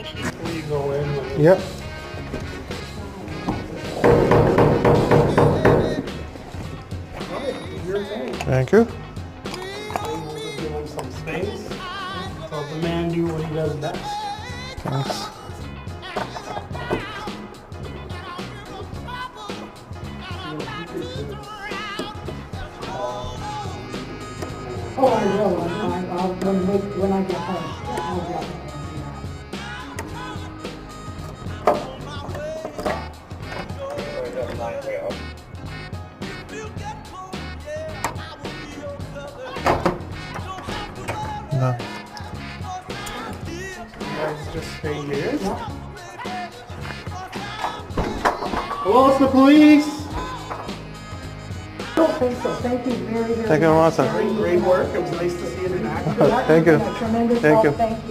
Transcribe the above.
Before you go in. Yep. Thank you. We'll just give him some space. So the man do what he does best. Thanks. Oh, I will. When I get home, I'll definitely No. You guys just stay here. Hello, it's the police. I don't think so. Thank you very, very much. Thank you very much, sir. Great work. It was nice to see it in action. Thank you. Tremendous Thank help. you. Thank you.